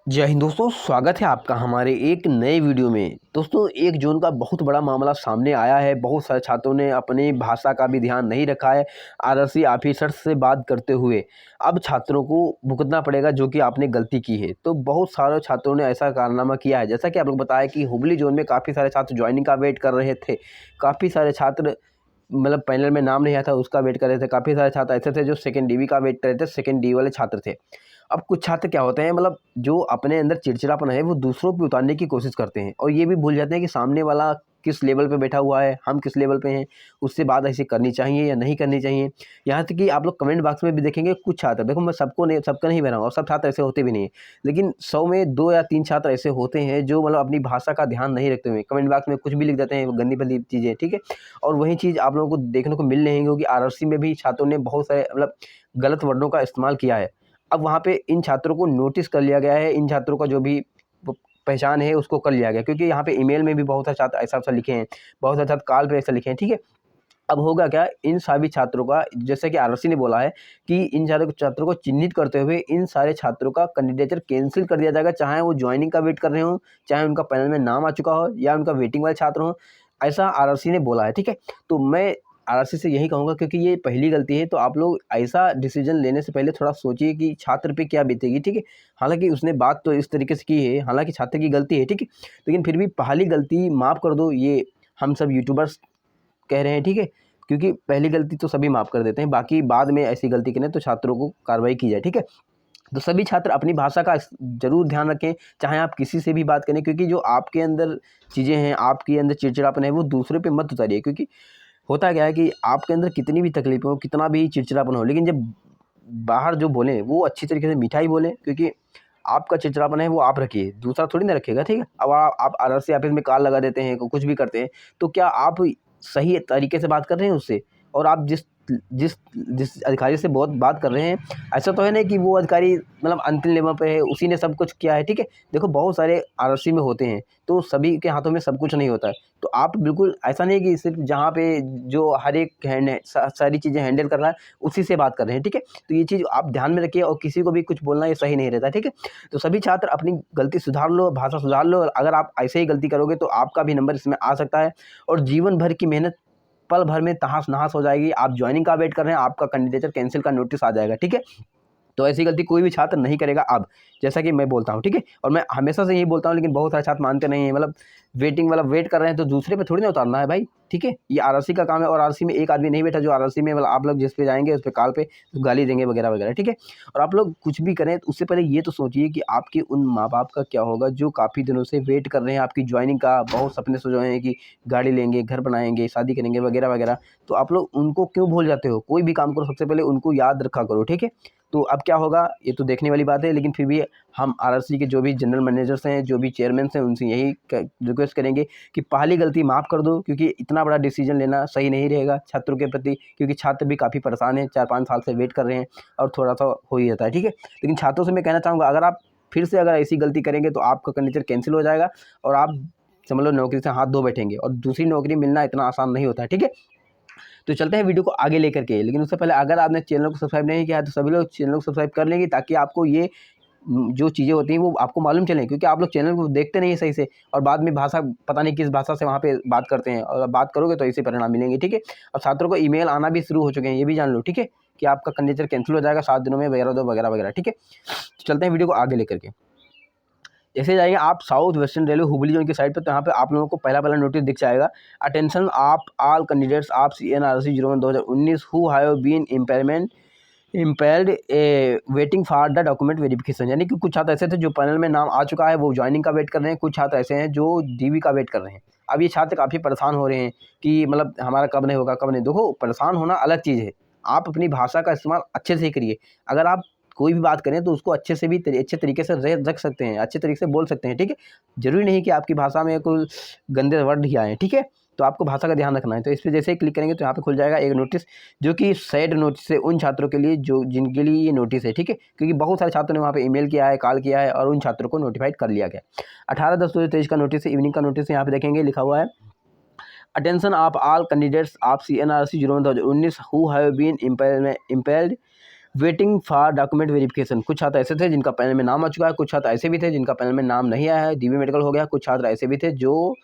जय हिंद दोस्तों, स्वागत है आपका हमारे एक नए वीडियो में। दोस्तों, 1 जून का बहुत बड़ा मामला सामने आया है। बहुत सारे छात्रों ने अपनी भाषा का भी ध्यान नहीं रखा है। आरएससी ऑफिसर्स से बात करते हुए अब छात्रों को भुगतना पड़ेगा जो कि आपने गलती की है। तो बहुत सारे छात्रों ने ऐसा कारनामा किया है। जैसा कि आप लोग बताया कि हुबली जोन में काफ़ी सारे छात्र ज्वाइनिंग का वेट कर रहे थे। काफ़ी सारे छात्र मतलब पैनल में नाम नहीं आया था उसका वेट कर रहे थे। काफ़ी सारे छात्र ऐसे थे जो सेकंड डीवी का वेट कर रहे थे, सेकंड डी वाले छात्र थे। अब कुछ छात्र क्या होते हैं, मतलब जो अपने अंदर चिड़चिड़ापन है वो दूसरों पे उतारने की कोशिश करते हैं और ये भी भूल जाते हैं कि सामने वाला किस लेवल पे बैठा हुआ है, हम किस लेवल पे हैं, उससे बात ऐसी करनी चाहिए या नहीं करनी चाहिए। यहाँ तक कि आप लोग कमेंट बॉक्स में भी देखेंगे कुछ छात्र, देखो मैं सबका नहीं बह रहा हूँ और सब छात्र ऐसे होते भी नहीं है, लेकिन 100 में 2 या 3 छात्र ऐसे होते हैं जो मतलब अपनी भाषा का ध्यान नहीं रखते हुए कमेंट बॉक्स में कुछ भी लिख देते हैं, गंदी भली चीज़ें, ठीक है। और वही चीज़ आप लोगों को देखने को मिल रही होगी, आरआरसी में भी छात्रों ने बहुत सारे मतलब गलत वर्डों का इस्तेमाल किया है। अब वहाँ पे इन छात्रों को नोटिस कर लिया गया है, इन छात्रों का जो भी पहचान है उसको कर लिया गया, क्योंकि यहाँ पे ईमेल में भी बहुत सारे छात्र ऐसा-ऐसा लिखे हैं, बहुत सारे छात्र कॉल पे ऐसा लिखे हैं, ठीक है। अब होगा क्या, इन सभी छात्रों का जैसे कि आरसी ने बोला है कि इन सारे छात्रों को चिन्हित करते हुए इन सारे छात्रों का कैंडिडेचर कैंसिल कर दिया जाएगा, चाहे वो ज्वाइनिंग का वेट कर रहे हों, चाहे उनका पैनल में नाम आ चुका हो या उनका वेटिंग वाले छात्र हों, ऐसा आरसी ने बोला है, ठीक है। तो मैं आरसी से यही कहूँगा, क्योंकि ये पहली गलती है, तो आप लोग ऐसा डिसीजन लेने से पहले थोड़ा सोचिए कि छात्र पे क्या बीतेगी, ठीक है। हालाँकि उसने बात तो इस तरीके से की है, हालाँकि छात्र की गलती है, ठीक है, लेकिन फिर भी पहली गलती माफ़ कर दो, ये हम सब यूट्यूबर्स कह रहे हैं, ठीक है। क्योंकि पहली गलती तो सभी माफ़ कर देते हैं, बाकी बाद में ऐसी गलती करें तो छात्रों को कार्रवाई की जाए, ठीक है। तो सभी छात्र अपनी भाषा का ज़रूर ध्यान रखें, चाहे आप किसी से भी बात करें, क्योंकि जो आपके अंदर चीज़ें हैं, आपके अंदर चिड़चिड़ापन है, वो दूसरे पे मत उतारिए। क्योंकि होता क्या है कि आपके अंदर कितनी भी तकलीफ़ें हो, कितना भी चिड़चिड़ापन हो, लेकिन जब बाहर जो बोलें वो अच्छी तरीके से मीठा ही बोलें, क्योंकि आपका चिड़चिड़ापन है वो आप रखिए, दूसरा थोड़ी ना रखेगा, ठीक है। अब आप आरआरसी ऑफिस में कॉल लगा देते हैं, कुछ भी करते हैं, तो क्या आप सही तरीके से बात कर रहे हैं उससे? और आप जिस जिस जिस अधिकारी से बहुत बात कर रहे हैं, ऐसा तो है नहीं कि वो अधिकारी मतलब अंतिम लेवल पे है, उसी ने सब कुछ किया है, ठीक है। देखो बहुत सारे आरआरसी में होते हैं, तो सभी के हाथों में सब कुछ नहीं होता है। तो आप बिल्कुल ऐसा नहीं है कि सिर्फ़ जहाँ पे जो हर एक हैंड है सारी चीज़ें हैंडल कर रहा है, उसी से बात कर रहे हैं, ठीक है। तो ये चीज़ आप ध्यान में रखिए और किसी को भी कुछ बोलना ये सही नहीं रहता, ठीक है। तो सभी छात्र अपनी गलती सुधार लो, भाषा सुधार लो, और अगर आप ऐसे ही गलती करोगे तो आपका भी नंबर इसमें आ सकता है और जीवन भर की मेहनत पल भर में तहस-नहस हो जाएगी। आप जॉइनिंग का वेट कर रहे हैं, आपका कैंडिडेचर कैंसल का नोटिस आ जाएगा, ठीक है। तो ऐसी गलती कोई भी छात्र नहीं करेगा अब, जैसा कि मैं बोलता हूँ, ठीक है। और मैं हमेशा से यही बोलता हूँ, लेकिन बहुत सारे छात्र मानते नहीं हैं, मतलब वेटिंग वाला वेट कर रहे हैं तो दूसरे पे थोड़ी ना उतारना है भाई, ठीक है। ये आरआरसी का काम है और आरआरसी में एक आदमी नहीं बैठा जो आरआरसी में मतलब आप लोग जिस पे जाएँगे उस पे कॉल पे गाली देंगे वगैरह-वगैरह, ठीक है। और आप लोग कुछ भी करें तो उससे पहले ये तो सोचिए कि आपके उन माँ-बाप का क्या होगा जो काफ़ी दिनों से वेट कर रहे हैं आपकी जॉइनिंग का, बहुत सपने सजोए हैं कि गाड़ी लेंगे, घर बनाएँगे, शादी करेंगे वगैरह-वगैरह। तो आप लोग उनको क्यों भूल जाते हो? कोई भी काम करो सबसे पहले उनको याद रखा करो, ठीक है। तो अब क्या होगा ये तो देखने वाली बात है, लेकिन फिर भी हम आरआरसी के जो भी जनरल मैनेजर्स हैं, जो भी चेयरमैन्स हैं, उनसे यही रिक्वेस्ट करेंगे कि पहली गलती माफ़ कर दो, क्योंकि इतना बड़ा डिसीजन लेना सही नहीं रहेगा छात्रों के प्रति, क्योंकि छात्र भी काफ़ी परेशान हैं, 4-5 साल से वेट कर रहे हैं और थोड़ा-सा हो ही जाता है, ठीक है। लेकिन छात्रों से मैं कहना चाहूँगा, अगर आप फिर से अगर ऐसी गलती करेंगे तो आपका कैंडिडेट कैंसल हो जाएगा और आप समझ लो नौकरी से हाथ धो बैठेंगे, और दूसरी नौकरी मिलना इतना आसान नहीं होता है, ठीक है। तो चलते हैं वीडियो को आगे लेकर के, लेकिन उससे पहले अगर आपने चैनल को सब्सक्राइब नहीं किया है तो सभी लोग चैनल को सब्सक्राइब कर लेंगे, ताकि आपको ये जो चीज़ें होती हैं वो आपको मालूम चलें, क्योंकि आप लोग चैनल को देखते नहीं हैं सही से और बाद में भाषा पता नहीं किस भाषा से वहाँ पे बात करते हैं, और बात करोगे तो ऐसे परिणाम मिलेंगे, ठीक है। और छात्रों को ईमेल आना भी शुरू हो चुके हैं, ये भी जान लो, ठीक है, कि आपका कैंडिडेट कैंसिल हो जाएगा 7 दिनों में वगैरह-वगैरह, ठीक है। तो चलते हैं वीडियो को आगे लेकर के। जैसे जाएँगे आप south Western railway Hubli zone की साइड पे, तो यहाँ पे आप लोगों को पहला नोटिस दिख जाएगा। Attention of all candidates of CNRC 01/2019 who have been impaired waiting for the document verification. यानी कि कुछ छात्र ऐसे थे जो पैनल में नाम आ चुका है, वो ज्वाइनिंग का वेट कर रहे हैं, कुछ छात्र ऐसे हैं जो डीवी का वेट कर रहे हैं। अब ये छात्र काफ़ी परेशान हो रहे हैं कि मतलब हमारा कब नहीं होगा, कब नहीं। देखो, परेशान होना अलग चीज़ है, आप अपनी भाषा का इस्तेमाल अच्छे से ही करिए। अगर आप कोई भी बात करें तो उसको अच्छे से भी अच्छे तरीके से रख सकते हैं, अच्छे तरीके से बोल सकते हैं, ठीक है। ज़रूरी नहीं कि आपकी भाषा में कोई गंदे वर्ड ही आएँ, ठीक है। तो आपको भाषा का ध्यान रखना है। तो इस पे जैसे ही क्लिक करेंगे तो यहाँ पे खुल जाएगा एक नोटिस, जो कि सैड नोटिस है उन छात्रों के लिए जो जिनके लिए ये नोटिस है, ठीक है। क्योंकि बहुत सारे छात्रों ने वहाँ पे ईमेल किया है, कॉल किया है और उन छात्रों को नोटिफाइड कर लिया गया। 18/10/2023 का नोटिस है, इवनिंग का नोटिस है। यहाँ पे देखेंगे लिखा हुआ है, attention of all candidates of CNRC 01/2019 who have been impaired waiting for document verification. कुछ छात्र ऐसे थे जिनका पैनल में नाम आ चुका है, कुछ छात्र ऐसे भी थे जिनका पैनल में नाम नहीं आया है, डीबी मेडिकल हो गया, कुछ छात्र ऐसे भी थे जो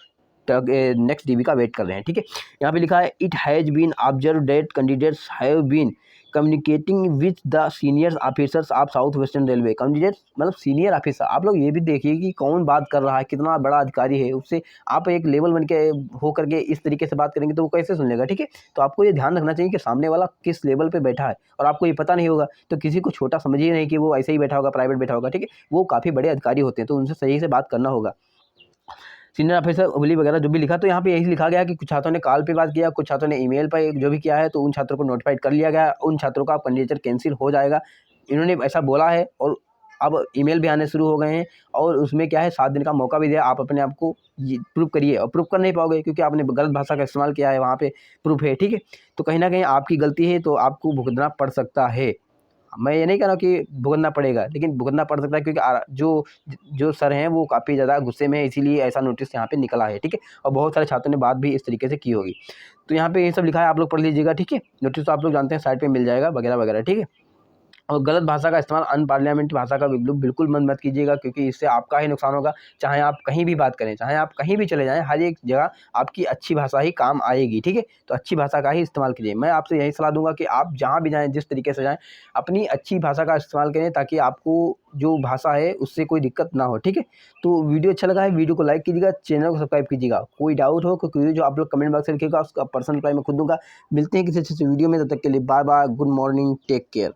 नेक्स्ट डीबी का वेट कर रहे हैं। ठीक है, यहाँ पे लिखा है it has been observe that candidates have been communicating with the senior officers of South Western Railway. Candidates मतलब सीनियर ऑफिसर। आप लोग ये भी देखिए कि कौन बात कर रहा है, कितना बड़ा अधिकारी है, उससे आप एक लेवल बन के हो करके इस तरीके से बात करेंगे तो वो कैसे सुन लेगा। ठीक है, तो आपको ये ध्यान रखना चाहिए कि सामने वाला किस लेवल पे बैठा है, और आपको ये पता नहीं होगा तो किसी को छोटा समझिए नहीं कि वो ऐसे ही बैठा होगा, प्राइवेट बैठा होगा। ठीक है, वो काफ़ी बड़े अधिकारी होते हैं, तो उनसे सही से बात करना होगा। सीनियर ऑफिसर उबली वगैरह जो भी लिखा, तो यहाँ पे यही लिखा गया कि कुछ छात्रों ने कॉल पे बात किया, कुछ छात्रों ने ईमेल पर जो भी किया है, तो उन छात्रों को नोटिफाइड कर लिया गया, उन छात्रों का कैंडिडेचर कैंसिल हो जाएगा। इन्होंने ऐसा बोला है, और अब ईमेल भी आने शुरू हो गए हैं, और उसमें क्या है 7 दिन का मौका भी दिया, आप अपने आप को ये प्रूव करिए, और प्रूव कर नहीं पाओगे क्योंकि आपने गलत भाषा का इस्तेमाल किया है, वहाँ पे प्रूफ है। ठीक है, तो कहीं ना कहीं आपकी गलती है, तो आपको भुगतना पड़ सकता है। मैं ये नहीं कह रहा हूँ कि भुगतना पड़ेगा, लेकिन भुगतना पड़ सकता है क्योंकि जो जो सर हैं वो काफ़ी ज़्यादा गुस्से में है, इसीलिए ऐसा नोटिस यहाँ पे निकला है। ठीक है, और बहुत सारे छात्रों ने बात भी इस तरीके से की होगी। तो यहाँ पे ये सब लिखा है, आप लोग पढ़ लीजिएगा। ठीक है, नोटिस तो आप लोग जानते हैं साइट पे मिल जाएगा वगैरह वगैरह। ठीक है, और गलत भाषा का इस्तेमाल, अनपार्लियामेंट्री भाषा का बिल्कुल मत कीजिएगा, क्योंकि इससे आपका ही नुकसान होगा। चाहे आप कहीं भी बात करें, चाहे आप कहीं भी चले जाएँ, हर एक जगह आपकी अच्छी भाषा ही काम आएगी। ठीक है, तो अच्छी भाषा का ही इस्तेमाल कीजिए। मैं आपसे यही सलाह दूंगा कि आप जहाँ भी जाएँ, जिस तरीके से जाएँ, अपनी अच्छी भाषा का इस्तेमाल करें, ताकि आपको जो भाषा है उससे कोई दिक्कत ना हो। ठीक है, तो वीडियो अच्छा लगा है, वीडियो को लाइक कीजिएगा, चैनल को सब्सक्राइब कीजिएगा। कोई डाउट हो, कोई क्वेरी, जो आप लोग कमेंट बॉक्स में लिखिएगा, उसका पर्सनल रिप्लाई मैं खुद दूंगा। मिलते हैं किसी अच्छे वीडियो में, तब तक के लिए bye bye, good morning, take care.